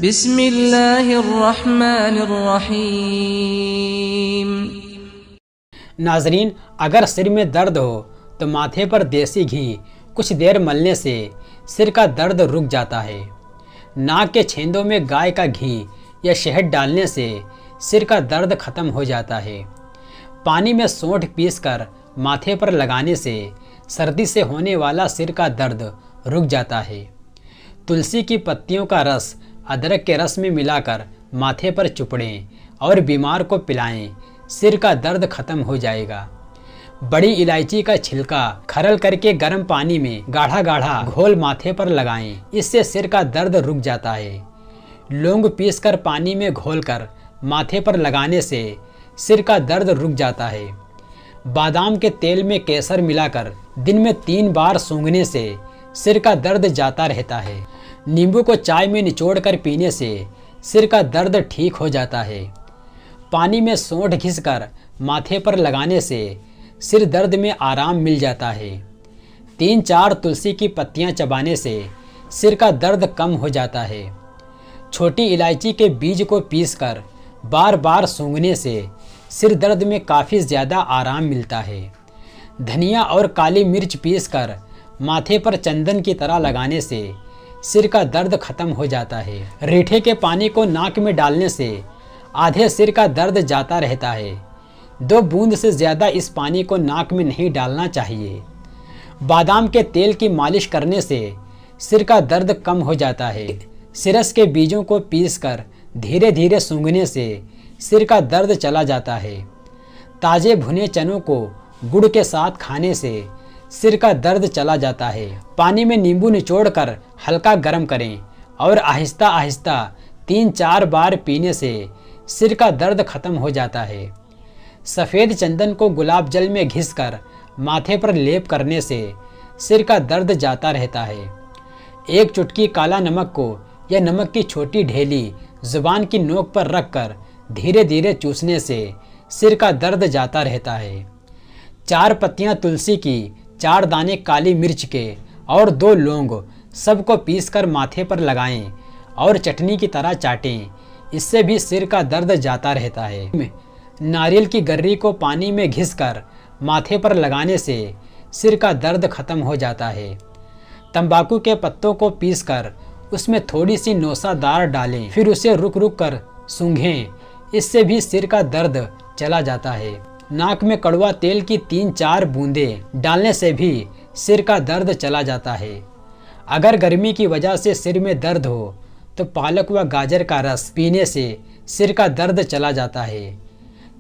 बिस्मिल्लाहिर्रहमानिर्रहीम। नाजरीन, अगर सिर में दर्द हो तो माथे पर देसी घी कुछ देर मलने से सिर का दर्द रुक जाता है। नाक के छेंदों में गाय का घी या शहद डालने से सिर का दर्द खत्म हो जाता है। पानी में सौंठ पीसकर माथे पर लगाने से सर्दी से होने वाला सिर का दर्द रुक जाता है। तुलसी की पत्तियों का रस अदरक के रस में मिलाकर माथे पर चुपड़ें और बीमार को पिलाएं, सिर का दर्द खत्म हो जाएगा। बड़ी इलायची का छिलका खरल करके गर्म पानी में गाढ़ा गाढ़ा घोल माथे पर लगाएं, इससे सिर का दर्द रुक जाता है। लौंग पीसकर पानी में घोलकर माथे पर लगाने से सिर का दर्द रुक जाता है। बादाम के तेल में केसर मिलाकर दिन में 3 बार सूंघने से सिर का दर्द जाता रहता है। नींबू को चाय में निचोड़कर पीने से सिर का दर्द ठीक हो जाता है। पानी में सौंठ घिसकर माथे पर लगाने से सिर दर्द में आराम मिल जाता है। 3-4 तुलसी की पत्तियां चबाने से सिर का दर्द कम हो जाता है। छोटी इलायची के बीज को पीसकर बार बार सूंघने से सिर दर्द में काफ़ी ज़्यादा आराम मिलता है। धनिया और काली मिर्च पीसकर माथे पर चंदन की तरह लगाने से सिर का दर्द खत्म हो जाता है। रीठे के पानी को नाक में डालने से आधे सिर का दर्द जाता रहता है। 2 बूंद से ज़्यादा इस पानी को नाक में नहीं डालना चाहिए। बादाम के तेल की मालिश करने से सिर का दर्द कम हो जाता है। सिरस के बीजों को पीसकर धीरे धीरे सूंघने से सिर का दर्द चला जाता है। ताज़े भुने चनों को गुड़ के साथ खाने से सिर का दर्द चला जाता है। पानी में नींबू निचोड़कर हल्का गर्म करें और आहिस्ता आहिस्ता 3-4 बार पीने से सिर का दर्द खत्म हो जाता है। सफ़ेद चंदन को गुलाब जल में घिसकर माथे पर लेप करने से सिर का दर्द जाता रहता है। 1 चुटकी काला नमक को या नमक की छोटी ढेली जुबान की नोक पर रखकर धीरे धीरे चूसने से सिर का दर्द जाता रहता है। 4 पत्तियां तुलसी की, 4 दाने काली मिर्च के और 2 लौंग सबको पीसकर माथे पर लगाएं और चटनी की तरह चाटें, इससे भी सिर का दर्द जाता रहता है। नारियल की गर्री को पानी में घिसकर माथे पर लगाने से सिर का दर्द खत्म हो जाता है। तंबाकू के पत्तों को पीसकर उसमें थोड़ी सी नौसादार डालें, फिर उसे रुक रुक कर सूंघें, इससे भी सिर का दर्द चला जाता है। नाक में कड़वा तेल की 3-4 बूंदें डालने से भी सिर का दर्द चला जाता है। अगर गर्मी की वजह से सिर में दर्द हो तो पालक व गाजर का रस पीने से सिर का दर्द चला जाता है।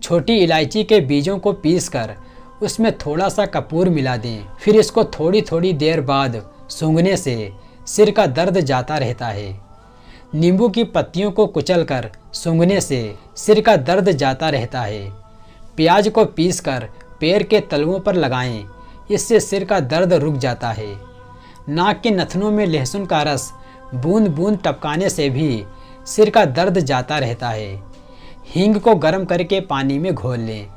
छोटी इलायची के बीजों को पीसकर उसमें थोड़ा सा कपूर मिला दें, फिर इसको थोड़ी थोड़ी देर बाद सूंघने से सिर का दर्द जाता रहता है। नींबू की पत्तियों को कुचलकर सूंघने से सिर का दर्द जाता रहता है। प्याज को पीसकर पैर के तलुओं पर लगाएं, इससे सिर का दर्द रुक जाता है। नाक के नथनों में लहसुन का रस बूंद बूंद टपकाने से भी सिर का दर्द जाता रहता है। हींग को गर्म करके पानी में घोल लें,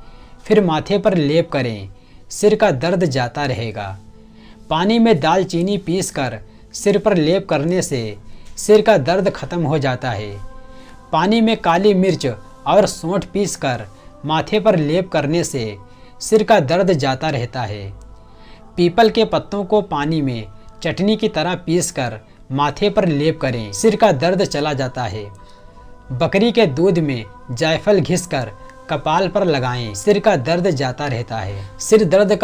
फिर माथे पर लेप करें, सिर का दर्द जाता रहेगा। पानी में दालचीनी पीसकर सिर पर लेप करने से सिर का दर्द खत्म हो जाता है। पानी में काली मिर्च और सौंठ पीसकर माथे पर लेप करने से सिर का दर्द जाता रहता है। पीपल के पत्तों को पानी में चटनी की तरह पीसकर माथे पर लेप करें, सिर का दर्द चला जाता है। बकरी के दूध में जायफल घिसकर कपाल पर लगाएं, सिर का दर्द जाता रहता है। सिर के दर्द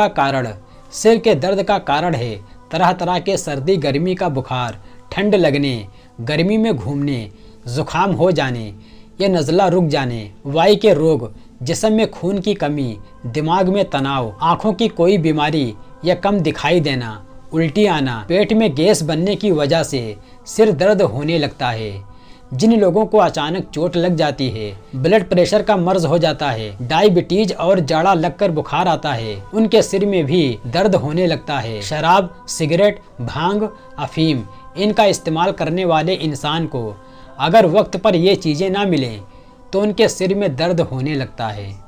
का कारण है तरह तरह के सर्दी गर्मी का बुखार, ठंड लगने, गर्मी में घूमने, जुकाम हो जाने या नज़ला रुक जाने, वायु के रोग, जिस्म में खून की कमी, दिमाग में तनाव, आँखों की कोई बीमारी या कम दिखाई देना, उल्टी आना, पेट में गैस बनने की वजह से सिर दर्द होने लगता है। जिन लोगों को अचानक चोट लग जाती है, ब्लड प्रेशर का मर्ज हो जाता है, डायबिटीज और जाड़ा लगकर बुखार आता है, उनके सिर में भी दर्द होने लगता है। शराब, सिगरेट, भांग, अफीम इनका इस्तेमाल करने वाले इंसान को अगर वक्त पर ये चीज़ें ना मिलें तो उनके सिर में दर्द होने लगता है।